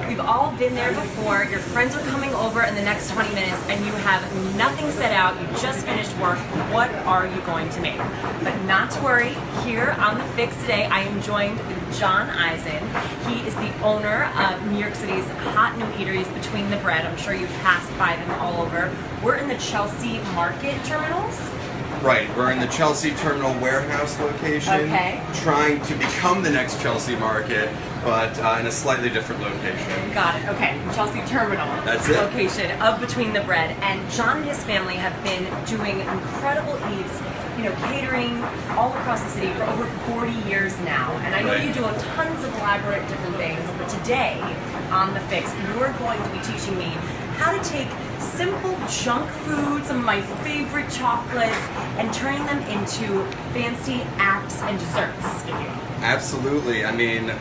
We've all been there before. Your friends are coming over in the next 20 minutes and you have nothing set out. You just finished work. What are you going to make? But not to worry. Here on The Fix today, I am joined with John Eisen. He is the owner of New York City's hot new eateries Between the Bread. I'm sure you've passed by them all over. We're in the Chelsea Market terminals. Right, we're in the Chelsea Terminal Warehouse location, trying to become the next Chelsea Market, but in a slightly different location. Got it, okay. Chelsea Terminal. That's it. Location of Between the Bread. And John and his family have been doing incredible eats, catering all across the city for over 40 years now. And I know you do tons of elaborate different things, but today on The Fix, you're going to be teaching me how to take simple junk food, some of my favorite chocolates, and turning them into fancy apps and desserts. Absolutely. I mean,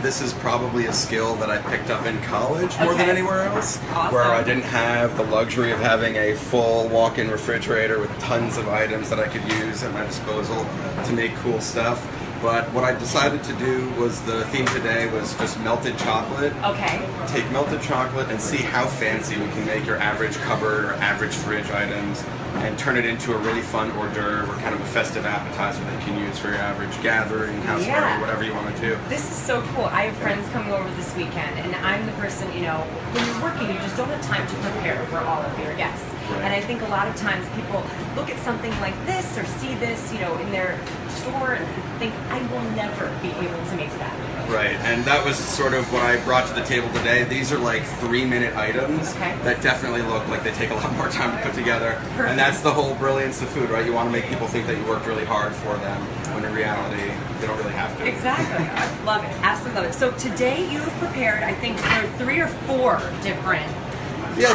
this is probably a skill that I picked up in college more than anywhere else, where I didn't have the luxury of having a full walk-in refrigerator with tons of items that I could use at my disposal to make cool stuff. But what I decided to do was, the theme today was just melted chocolate. Okay. Take melted chocolate and see how fancy we can make your average cupboard or average fridge items and turn it into a really fun hors d'oeuvre or kind of a festive appetizer that you can use for your average gathering, house party, whatever you want to do. This is so cool. I have friends coming over this weekend, and I'm the person, when you're working, you just don't have time to prepare for all of your guests. Right. And I think a lot of times people look at something like this or see this, in their store and think, I will never be able to make that. Right, and that was sort of what I brought to the table today. These are like 3-minute items that definitely look like they take a lot more time to put together. Perfect. And that's the whole brilliance of food, right? You want to make people think that you worked really hard for them, when in reality, they don't really have to. Exactly. I love it. Absolutely love it. So today you've prepared, I think, 3 or 4 different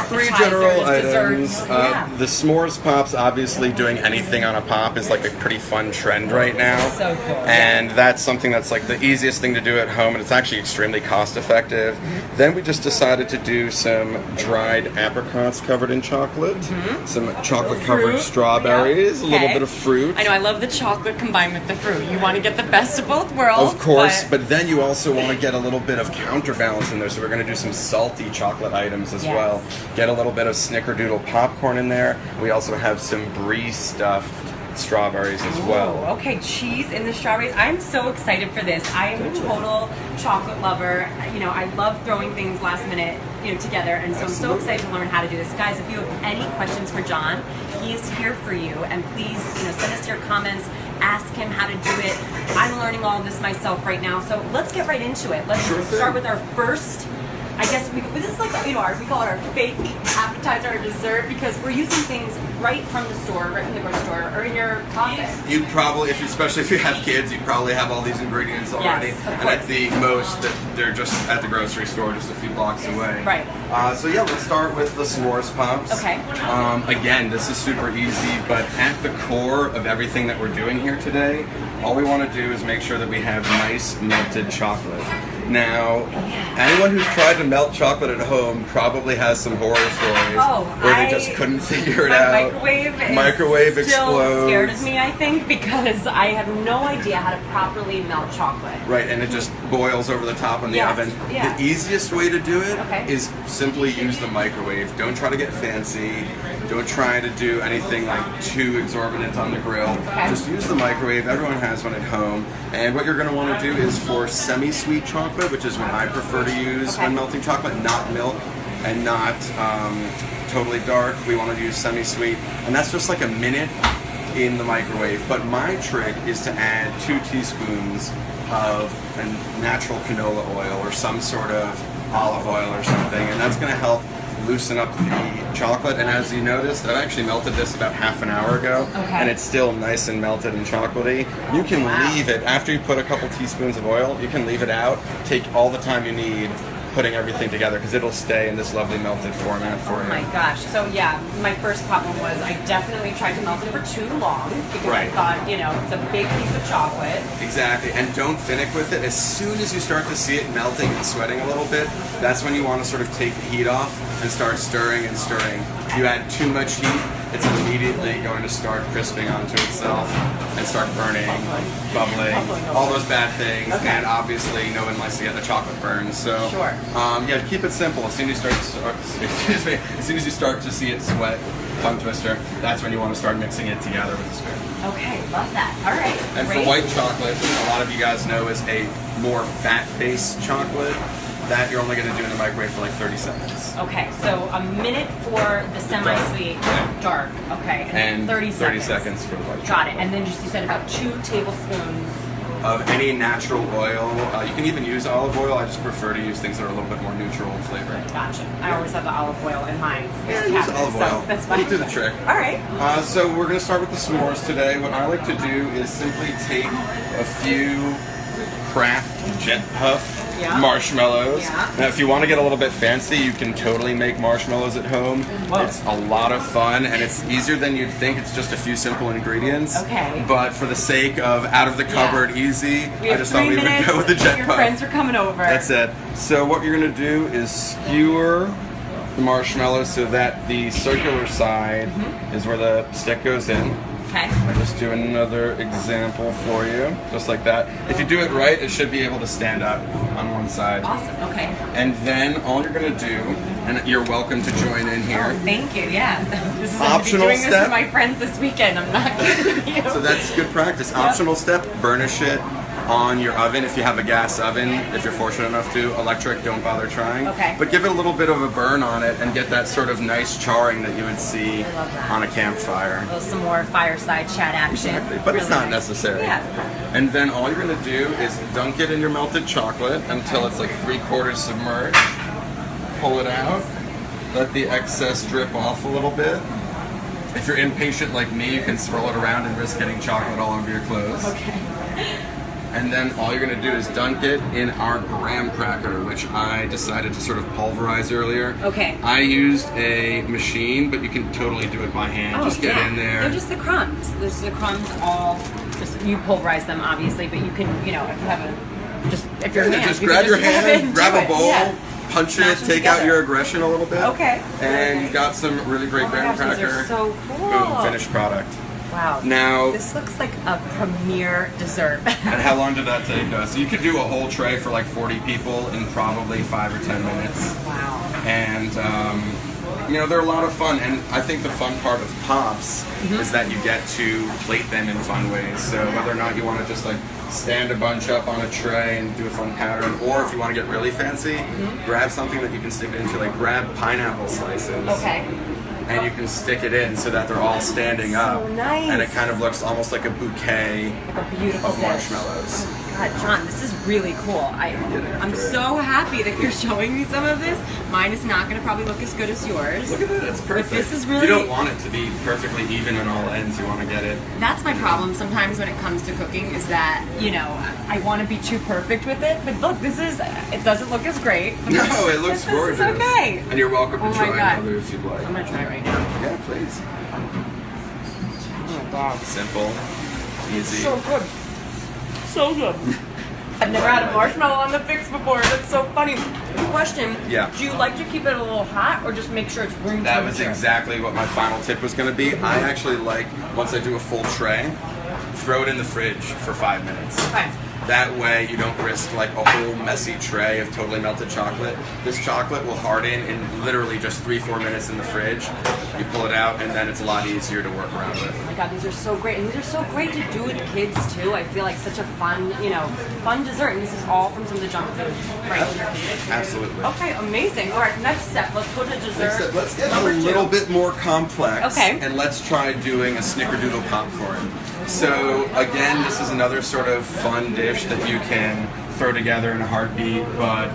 3 general items. Desserts. The s'mores pops, obviously doing anything on a pop is like a pretty fun trend right now. So cool. And that's something that's like the easiest thing to do at home, and it's actually extremely cost effective. Then we just decided to do some dried apricots covered in chocolate, some chocolate covered strawberries, a little bit of fruit. I know, I love the chocolate combined with the fruit. You want to get the best of both worlds. Of course, but then you also want to get a little bit of counterbalance in there, so we're going to do some salty chocolate items as well. Get a little bit of snickerdoodle popcorn in there. We also have some brie stuffed strawberries as well. Okay, cheese in the strawberries. I'm so excited for this. I am a total chocolate lover. I love throwing things last minute, together, and so I'm so excited to learn how to do this. Guys, if you have any questions for John, he is here for you, and please, send us your comments. Ask him how to do it. I'm learning all of this myself right now, so let's get right into it. Let's start with our first. I guess this is like, we call it our fake appetizer or dessert, because we're using things right from the store, right from the grocery store, or in your closet. You'd probably, especially if you have kids, you'd probably have all these ingredients already. Yes, and at the most, they're just at the grocery store, just a few blocks away. Right. Let's start with the s'mores pops. Okay. Again, this is super easy, but at the core of everything that we're doing here today, all we want to do is make sure that we have nice melted chocolate. Now, anyone who's tried to melt chocolate at home probably has some horror stories where they just couldn't figure it out. Microwave explodes. Still scared of me, I think, because I have no idea how to properly melt chocolate. Right, and it just boils over the top in the oven. The easiest way to do it is simply use the microwave. Don't try to get fancy. Don't try to do anything like too exorbitant on the grill. Just use the microwave. Everyone has one at home. And what you're going to want to do is, for semi-sweet chocolate, which is what I prefer to use when melting chocolate, not milk and not totally dark. We want to use semi-sweet. And that's just like a minute in the microwave. But my trick is to add 2 teaspoons of a natural canola oil or some sort of olive oil or something. And that's going to help loosen up the chocolate. And as you noticed, I've actually melted this about half an hour ago, and it's still nice and melted and chocolatey. You can leave it, after you put a couple teaspoons of oil, you can leave it out, take all the time you need putting everything together, because it'll stay in this lovely melted format for you. Oh my gosh. So my first problem was I definitely tried to melt it for too long, because I thought, it's a big piece of chocolate. Exactly, and don't finick with it. As soon as you start to see it melting and sweating a little bit, that's when you want to sort of take the heat off and start stirring and stirring. You add too much heat, it's immediately going to start crisping onto itself and start burning, bubbling, all those bad things. Okay. And obviously, no one likes to get the chocolate burns. So, yeah, keep it simple. As soon as you start to see it sweat, tongue twister, that's when you want to start mixing it together with the spoon. Okay, love that. All right. And great. for white chocolate, a lot of you guys know is a more fat-based chocolate that you're only going to do in the microwave for like 30 seconds. Okay, so a minute for the semi-sweet dark. Okay, and 30 seconds for the white chocolate. Got it. And then just you said about 2 tablespoons of any natural oil. You can even use olive oil. I just prefer to use things that are a little bit more neutral in flavor. Gotcha. I always have the olive oil in mine. Yeah, use olive oil. So that's fine. It'll do the trick. All right. So we're going to start with the s'mores today. What I like to do is simply take a few Kraft Jet Puff marshmallows. Yeah. Now, if you want to get a little bit fancy, you can totally make marshmallows at home. Whoa. It's a lot of fun, and it's easier than you'd think. It's just a few simple ingredients. Okay. But for the sake of out of the cupboard, easy, I just thought we would go with the Jet Your Puff. friends are coming over. That's it. So what you're going to do is skewer the marshmallow so that the circular side is where the stick goes in. Okay. I'll just do another example for you, just like that. If you do it right, it should be able to stand up on one side. Awesome. Okay. And then all you're going to do, and you're welcome to join in here. Oh, thank you. Yeah. This is Optional I'm doing step. this with my friends this weekend. I'm not kidding you. So that's good practice. Optional step, burnish it on your oven if you have a gas oven. If you're fortunate enough to, electric, don't bother trying. Okay. But give it a little bit of a burn on it and get that sort of nice charring that you would see on a campfire. A little some more fireside chat action. Exactly. But it's not necessary. Yeah. And then all you're going to do is dunk it in your melted chocolate until it's like 3/4 submerged. Pull it out. Let the excess drip off a little bit. If you're impatient like me, you can swirl it around and risk getting chocolate all over your clothes. Okay. And then all you're going to do is dunk it in our graham cracker, which I decided to sort of pulverize earlier. Okay. I used a machine, but you can totally do it by hand. Just get in there. They're just the crumbs. There's the crumbs all. Just you pulverize them, obviously, but you can, if you have a, if you're just grab your hand, grab a bowl, punch it, take out your aggression a little bit. Okay. And you've got some really great graham gosh, cracker. these are so cool. Boom, finished product. Wow. Now, this looks like a premier dessert. And how long did that take us? You could do a whole tray for like 40 people in probably 5 or 10 minutes. Wow. And they're a lot of fun. And I think the fun part of Pops is that you get to plate them in fun ways. So whether or not you want to just like stand a bunch up on a tray and do a fun pattern, or if you want to get really fancy, grab something that you can stick it into, like grab pineapple slices. Okay. And you can stick it in so that they're all standing up. So nice. And it kind of looks almost like a bouquet Like a beautiful of marshmallows. God, John, this is really cool. I'm so happy that you're showing me some of this. Mine is not going to probably look as good as yours. Look at that, it's perfect. But this is really. You don't want it to be perfectly even on all ends. You want to get it. That's my problem sometimes when it comes to cooking is that, I want to be too perfect with it. But look, it doesn't look as great. No, it looks gorgeous. This is okay. And you're welcome to try God. another if you'd like. I'm going to try it right now. Yeah, please. Oh my God. Simple, easy. So good. So good. I've never had a marshmallow on the fix before. That's so funny. Question. Yeah. Do you like to keep it a little hot or just make sure it's room temperature? That was exactly what my final tip was going to be. I actually like, once I do a full tray, throw it in the fridge for 5 minutes. Okay. That way you don't risk like a whole messy tray of totally melted chocolate. This chocolate will harden in literally just 3-4 minutes in the fridge. You pull it out and then it's a lot easier to work around with. Oh my God, these are so great. And these are so great to do with kids too. I feel like such a fun, fun dessert. And this is all from some of the junk food. Right. Absolutely. Okay, amazing. All right, next step. Let's go to dessert. Let's get a little bit more complex. Okay. And let's try doing a snickerdoodle popcorn. So again, this is another sort of fun dish that you can throw together in a heartbeat, but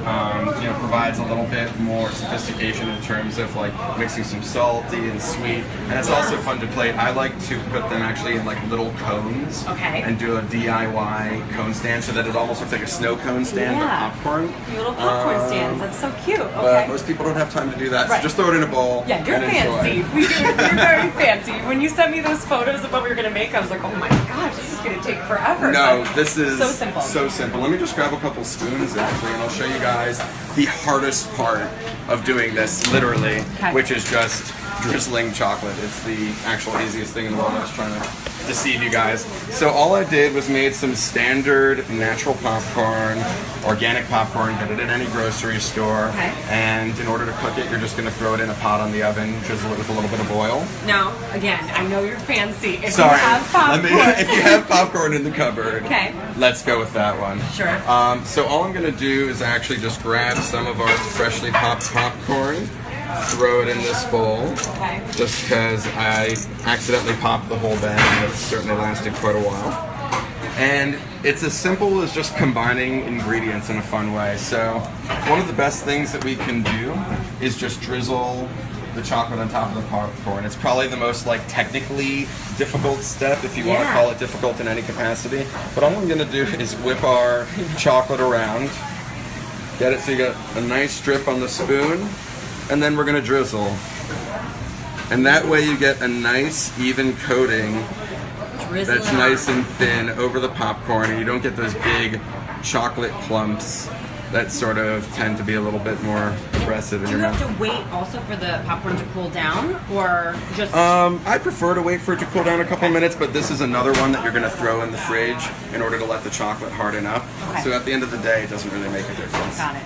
provides a little bit more sophistication in terms of like mixing some salty and sweet, and it's also fun to plate. I like to put them actually in like little cones, and do a DIY cone stand so that it almost looks like a snow cone stand, but popcorn. Little popcorn stands. That's so cute. Okay. But most people don't have time to do that, so just throw it in a bowl. Yeah, you're fancy. You're very fancy. When you sent me those photos of what we were gonna make, I was like, oh my gosh, this is gonna take forever. No, this is so simple. So simple. Let me just grab a couple spoons actually, and I'll show you guys the hardest part of doing this, literally, which is just drizzling chocolate. It's the actual easiest thing in the world. I was trying to deceive you guys. So all I did was made some standard natural popcorn, organic popcorn, get it at any grocery store. Okay. And in order to cook it, you're just going to throw it in a pot on the oven, drizzle it with a little bit of oil. Now, again, I know you're fancy. If Sorry, you have popcorn. if you have popcorn in the cupboard, okay, let's go with that one. Sure. So all I'm going to do is actually just grab some of our freshly popped popcorn, throw it in this bowl, okay, just because I accidentally popped the whole bag and it's certainly lasted quite a while. And it's as simple as just combining ingredients in a fun way. So one of the best things that we can do is just drizzle the chocolate on top of the popcorn. It's probably the most like technically difficult step, if you want to call it difficult in any capacity. But all I'm going to do is whip our chocolate around, get it so you got a nice strip on the spoon, and then we're going to drizzle. And that way you get a nice even coating that's nice and thin over the popcorn, and you don't get those big chocolate clumps that sort of tend to be a little bit more aggressive in your mouth. Do you have to wait also for the popcorn to cool down, or just? I prefer to wait for it to cool down a couple minutes, but this is another one that you're going to throw in the fridge in order to let the chocolate harden up. Okay. So at the end of the day, it doesn't really make a difference. Got it.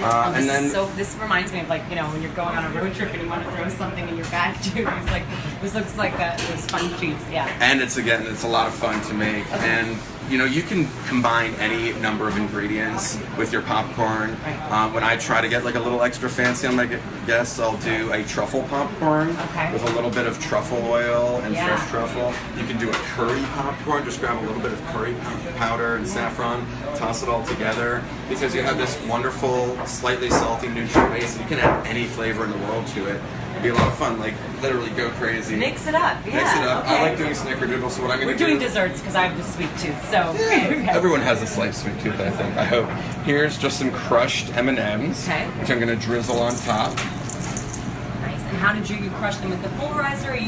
And then, so this reminds me of like, you know, when you're going on a road trip and you want to throw something in your bag too. It's like, this looks like those fun treats, yeah. And it's a lot of fun to make. Okay. And you know, you can combine any number of ingredients with your popcorn. Right. When I try to get like a little extra fancy on my guests, I'll do a truffle popcorn with a little bit of truffle oil and fresh truffle. You can do a curry popcorn, just grab a little bit of curry powder and saffron, toss it all together, because you have this wonderful, slightly salty neutral base, and you can add any flavor in the world to it. It'd be a lot of fun, like literally go crazy. Mix it up, yeah. Mix it up. Okay. I like doing snickerdoodle, so what I'm going to do... We're doing desserts because I have the sweet tooth, so... Yeah, everyone has a slight sweet tooth, I think, I hope. Here's just some crushed M&Ms, which I'm going to drizzle on top. Nice. And how did you crush them with the pulverizer?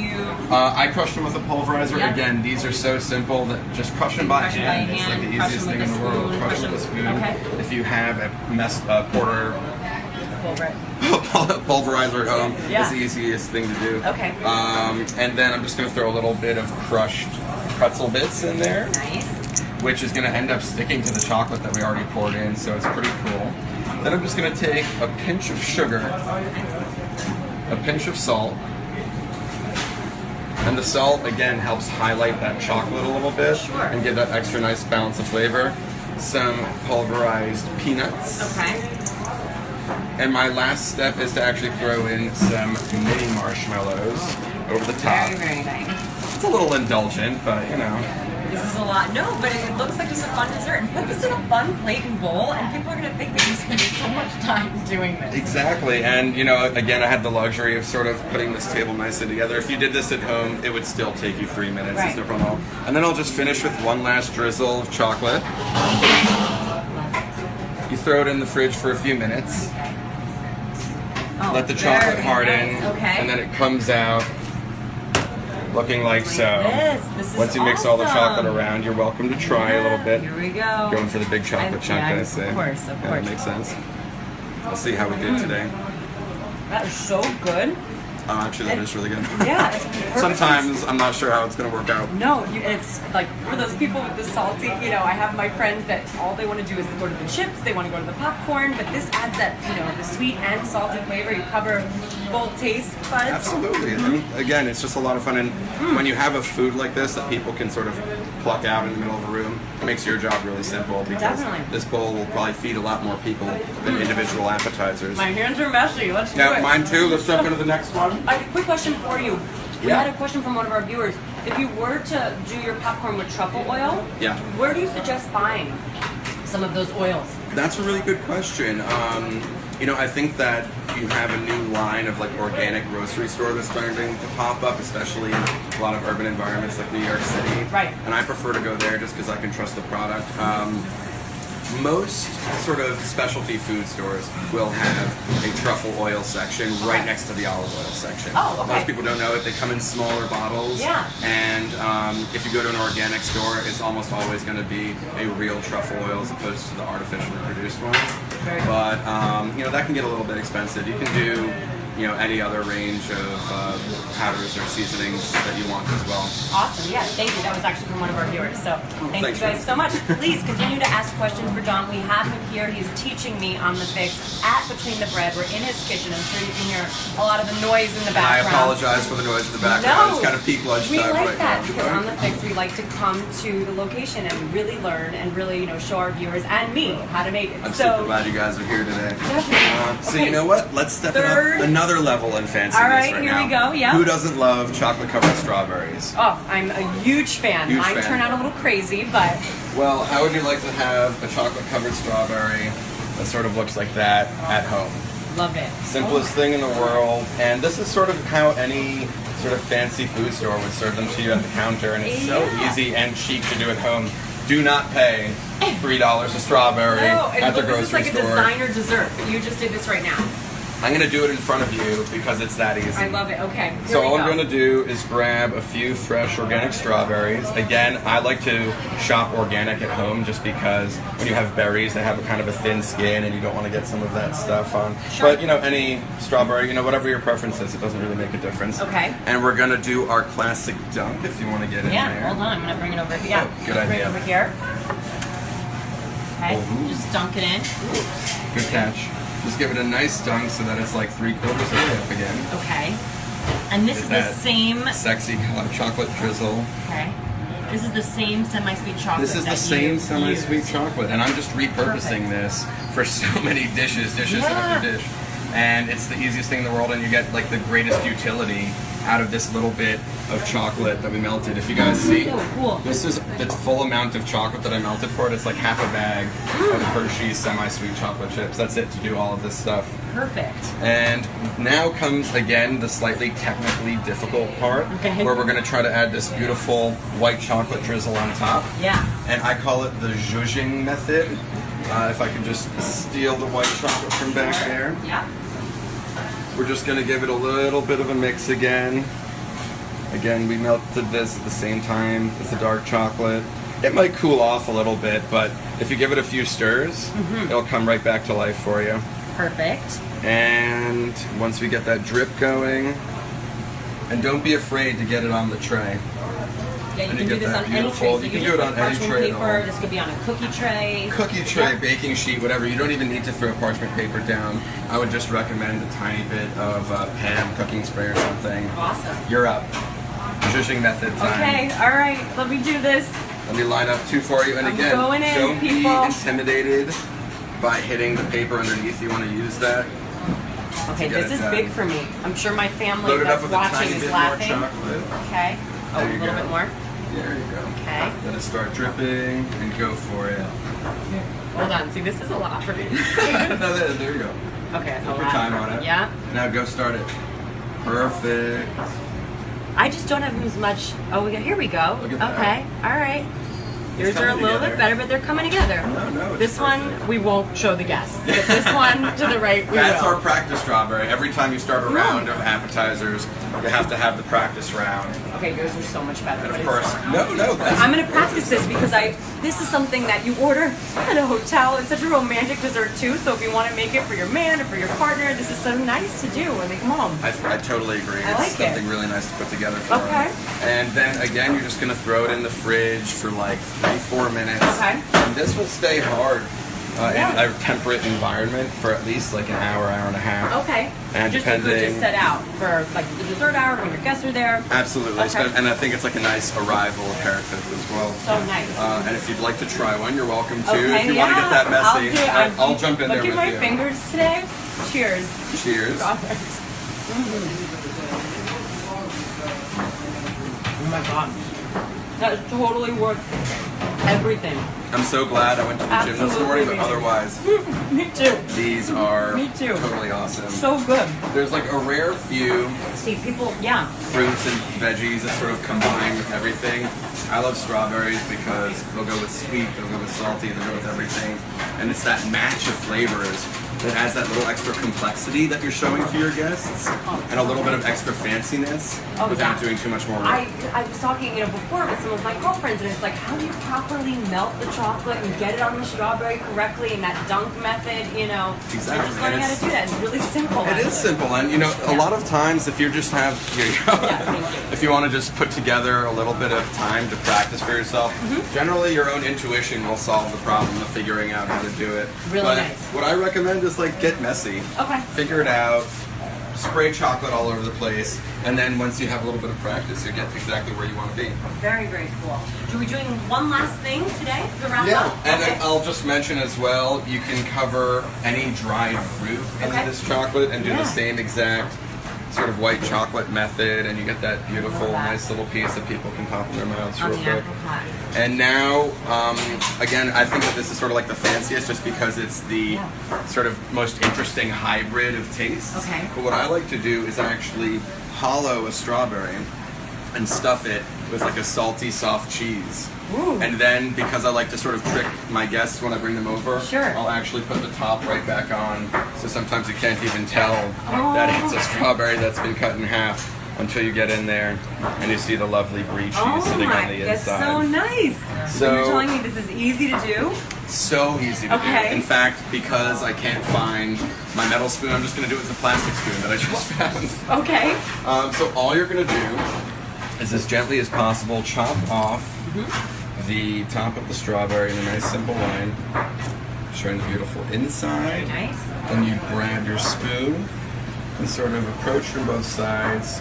I crushed them with a pulverizer. Yep. Again, these are so simple that just crush them by hand. It's like the easiest thing in the world. Crush them with a spoon. Okay. If you have a porter pulverizer at home, it's the easiest thing to do. Okay. And then I'm just going to throw a little bit of crushed pretzel bits in there. Nice. Which is going to end up sticking to the chocolate that we already poured in, so it's pretty cool. Then I'm just going to take a pinch of sugar, a pinch of salt, and the salt, again, helps highlight that chocolate a little bit and give that extra nice balance of flavor. Some pulverized peanuts. Okay. And my last step is to actually throw in some mini marshmallows over the top. Very, very nice. It's a little indulgent, but you know. This is a lot. No, but it looks like just a fun dessert. And put this in a fun plate and bowl, and people are going to think that you spent so much time doing this. Exactly. And, you know, again, I had the luxury of sort of putting this table nicely together. If you did this at home, it would still take you 3 minutes. Right. It's no problem at all. And then I'll just finish with one last drizzle of chocolate. You throw it in the fridge for a few minutes. Okay. Oh, let the chocolate harden. Nice. Okay. And then it comes out looking like so. This is Once you mix all the chocolate around, you're welcome to try a little bit. Here we go. Going for the big chocolate chunk, I say. Of course, of course. That makes sense. Let's see how we did today. That is so good. Actually, that is really good. Yeah. It's perfect. Sometimes I'm not sure how it's going to work out. No, it's like for those people with the salty, you know, I have my friends that all they want to do is go to the chips, they want to go to the popcorn, but this adds that, you know, the sweet and salty flavor. You cover both taste buds. Absolutely. I mean, again, it's just a lot of fun. And when you have a food like this that people can sort of pluck out in the middle of a room, it makes your job really simple because this bowl will probably feed a lot more people than individual appetizers. My hands are messy. Let's do it. Yeah, mine too. Let's jump into the next one. A quick question for you. We had a question from one of our viewers. If you were to do your popcorn with truffle oil, where do you suggest buying some of those oils? That's a really good question. You know, I think that you have a new line of like organic grocery store that's starting to pop up, especially in a lot of urban environments like New York City. Right. And I prefer to go there just because I can trust the product. Most sort of specialty food stores will have a truffle oil section right next to the olive oil section. Oh, okay. Most people don't know it. They come in smaller bottles. Yeah. And if you go to an organic store, it's almost always going to be a real truffle oil as opposed to the artificially produced ones. Very but, you know, that can get a little bit expensive. You can do, any other range of powders or seasonings that you want as well. Awesome. Yeah, thank you. That was actually from one of our viewers. So thank you guys so much. Please continue to ask questions for John. We have him here. He's teaching me on the fix at Between the Bread. We're in his kitchen. I'm sure you can hear a lot of the noise in the background. I apologize for the noise in the background. It's kind of peak lunchtime we like right that now. because on the fix we like to come to the location and really learn and really show our viewers and me how to make it. I'm super glad you guys are here today. Definitely. So you know what? Let's step it up another level in fanciness All right, right here now. we go. Yeah. Who doesn't love chocolate-covered strawberries? Oh, I'm a huge fan. Mine turn out a little crazy, but... Well, how would you like to have a chocolate-covered strawberry that sort of looks like that at home? Love it. Simplest thing in the world, and this is sort of how any sort of fancy food store would serve them to you at the counter, and it's so easy and cheap to do at home. Do not pay $3 a strawberry at the grocery store. This is like a designer dessert. You just did this right now. I'm going to do it in front of you because it's that easy. I love it. Okay. So all I'm going to do is grab a few fresh organic strawberries. Again, I like to shop organic at home just because when you have berries, they have a kind of a thin skin and you don't want to get some of that stuff on. Sure. But any strawberry, whatever your preference is, it doesn't really make a difference. Okay. And we're going to do our classic dunk if you want to get in there. Yeah, hold on. I'm going to bring it over here. Yeah, good idea. Bring it over here. Okay, just dunk it in. Good catch. Just give it a nice dunk so that it's like 3/4 of the way up again. Okay. And this is the same... sexy chocolate drizzle. Okay. This is the same semi-sweet chocolate. This is the same semi-sweet chocolate. And I'm just repurposing this for so many dishes after dish. And it's the easiest thing in the world, and you get like the greatest utility out of this little bit of chocolate that we melted. If you guys see, this is the full amount of chocolate that I melted for it. It's like half a bag of Hershey's semi-sweet chocolate chips. That's it to do all of this stuff. Perfect. And now comes, again, the slightly technically difficult part, where we're going to try to add this beautiful white chocolate drizzle on top. Yeah. And I call it the zhuzhing method. If I can just steal the white chocolate from back there. Yeah. We're just going to give it a little bit of a mix again. Again, we melted this at the same time as the dark chocolate. It might cool off a little bit, but if you give it a few stirs, it'll come right back to life for you. Perfect. And once we get that drip going, and don't be afraid to get it on the tray. Yeah, you can do this on any tray. So you can do it on any tray. Paper. This could be on a cookie tray. Cookie tray, baking sheet, whatever. You don't even need to throw parchment paper down. I would just recommend a tiny bit of Pam cooking spray or something. Awesome. You're up. Zhuzhing method time. Okay, all right. Let me do this. Let me line up two for you. And again, don't be intimidated by hitting the paper underneath. You want to use that. Okay, this is big for me. I'm sure my family that's watching is laughing. Okay. Oh, a little bit more. There you go. Okay. Let it start dripping and go for it. Hold on. See, this is a lot for me. No, there you go. Okay, put time on it. Yeah. Now go start it. Perfect. I just don't have as much. Oh, here we go. Look at that. Okay. All right. Yours are a little bit better, but they're coming together. No, this one we won't show the guests. But this one to the right, we That's will. our practice strawberry. Every time you start a round of appetizers, you have to have the practice round. Okay, yours are so much better. And of course, no. I'm gonna practice this because this is something that you order at a hotel. It's such a romantic dessert too. So if you want to make it for your man or for your partner, this is so nice to do when they come home. I totally agree. I like it's something really nice to put together for them. And then again, you're just gonna throw it in the fridge for like 3-4 minutes. Okay. And this will stay hard in a temperate environment for at least like an hour and a half. Okay. And just depending, to set out for like the dessert hour when your guests are there. Absolutely. Okay. And I think it's like a nice arrival aperitif as well. So nice. And if you'd like to try one, you're welcome to. Okay, if you want to get that messy, I'll jump in there with you. Look at my fingers today. Cheers. Cheers. Oh my god. That is totally worth everything. I'm so glad I went to the gym this morning, but otherwise, me too. These are totally awesome. So good. There's like a rare few fruits and veggies that sort of combine with everything. I love strawberries because they'll go with sweet, they'll go with salty, they'll go with everything. And it's that match of flavors that adds that little extra complexity that you're showing to your guests, and a little bit of extra fanciness without doing too much more work. I was talking, before with some of my girlfriends, and it's like, how do you properly melt the chocolate and get it on the strawberry correctly in that dunk method? Exactly. You're just learning how to do that. It's really simple. It is simple, and a lot of times if you just have, here you go. If you want to just put together a little bit of time to practice for yourself, generally your own intuition will solve the problem of figuring out how to do it. Really nice. What I recommend is get messy. Okay. Figure it out. Spray chocolate all over the place, and then once you have a little bit of practice, you get exactly where you want to be. Very, very cool. Are we doing one last thing today to wrap up? And I'll just mention as well, you can cover any dried fruit into this chocolate and do the same exact sort of white chocolate method, and you get that beautiful, nice little piece that people can pop in their mouths real quick. And now, again, I think that this is sort of like the fanciest just because it's the sort of most interesting hybrid of tastes. Okay. But what I like to do is actually hollow a strawberry and stuff it with like a salty, soft cheese. Ooh. And then, because I like to sort of trick my guests when I bring them over, Sure. I'll actually put the top right back on. So sometimes you can't even tell that it's a strawberry that's been cut in half until you get in there and you see the lovely brie cheese sitting on the inside. That's so nice. So you're telling me this is easy to do? So easy to do. In fact, because I can't find my metal spoon, I'm just going to do it with the plastic spoon that I just found. Okay. So all you're going to do is, as gently as possible, chop off the top of the strawberry in a nice simple line, showing the beautiful inside. Nice. Then you grab your spoon and sort of approach from both sides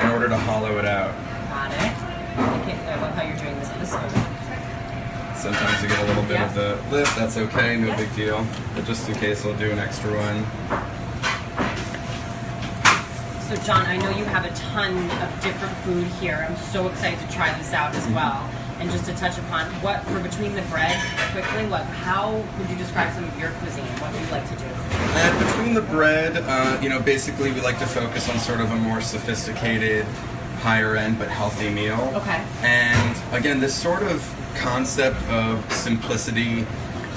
in order to hollow it out. Got it. I love how you're doing this with the spoon. Sometimes you get a little bit of the lip, that's okay, no big deal. But just in case, I'll do an extra one. So John, I know you have a ton of different food here. I'm so excited to try this out as well. And just to touch upon for between the bread, quickly, how would you describe some of your cuisine? What do you like to do? Between the bread, basically we like to focus on sort of a more sophisticated, higher end but healthy meal. Okay. And again, this sort of concept of simplicity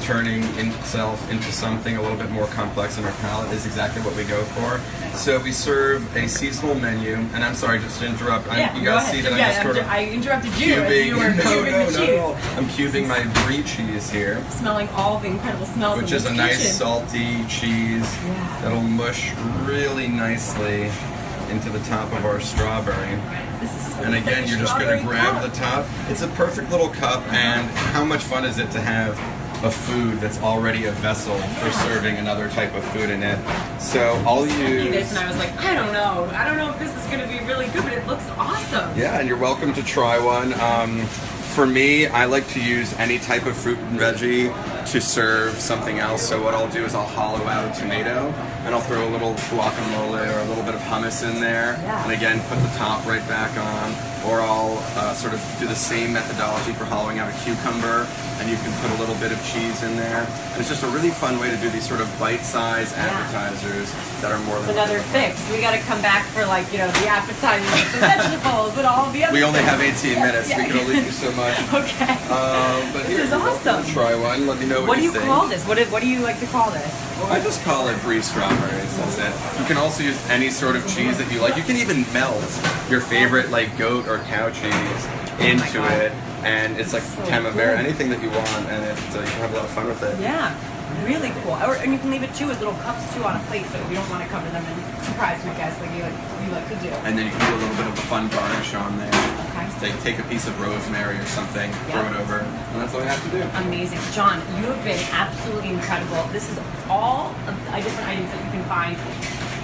turning itself into something a little bit more complex in our palate is exactly what we go for. So we serve a seasonal menu, and I'm sorry, just to interrupt. You guys see that I'm just sort of I interrupted you cubing. as you were cubing the cheese. I'm cubing my brie cheese here. Smelling all the incredible smells which in is this a kitchen. nice salty cheese that'll mush really nicely into the top of our strawberry. And again, you're just going to grab the top. It's a perfect little cup, and how much fun is it to have a food that's already a vessel for serving another type of food in it. So I'll use this, and I was like, I don't know if this is going to be really good, but it looks awesome. Yeah, and you're welcome to try one. For me, I like to use any type of fruit and veggie to serve something else. So what I'll do is I'll hollow out a tomato, and I'll throw a little guacamole or a little bit of hummus in there, and again put the top right back on. Or I'll sort of do the same methodology for hollowing out a cucumber, and you can put a little bit of cheese in there. And it's just a really fun way to do these sort of bite-sized appetizers that are more than another fix. We got to come back for the appetizers, the vegetables, and all the other. We only have 18 minutes. We can only do so much. Okay. But this is awesome. Try one. Let me know what you think. What do you call this? What do you like to call this? I just call it brie strawberries. That's it. You can also use any sort of cheese that you like. You can even melt your favorite goat or cow cheese into it, and it's like camembert, anything that you want, and you can have a lot of fun with it. Yeah. Really cool. And you can leave it too as little cups too on a plate, so if you don't want to cover them and surprise your guests like you like to do. And then you can do a little bit of a fun garnish on there. Okay. Take a piece of rosemary or something, throw it over, and that's all you have to do. Amazing. John, you have been absolutely incredible. This is all of the different items that you can find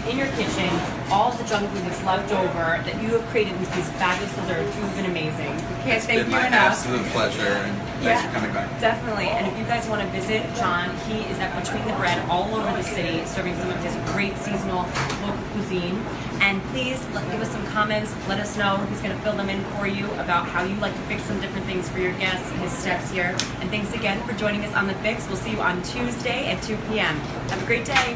in your kitchen, all the junk food that's left over that you have created with these fabulous desserts. You've been amazing. It's been my absolute pleasure, and thanks for coming back. Definitely. And if you guys want to visit John, he is at Between the Bread all over the city, serving some of his great seasonal local cuisine. And please give us some comments. Let us know. He's going to fill them in for you about how you like to fix some different things for your guests and his steps here. And thanks again for joining us on The Fix. We'll see you on Tuesday at 2 p.m. Have a great day.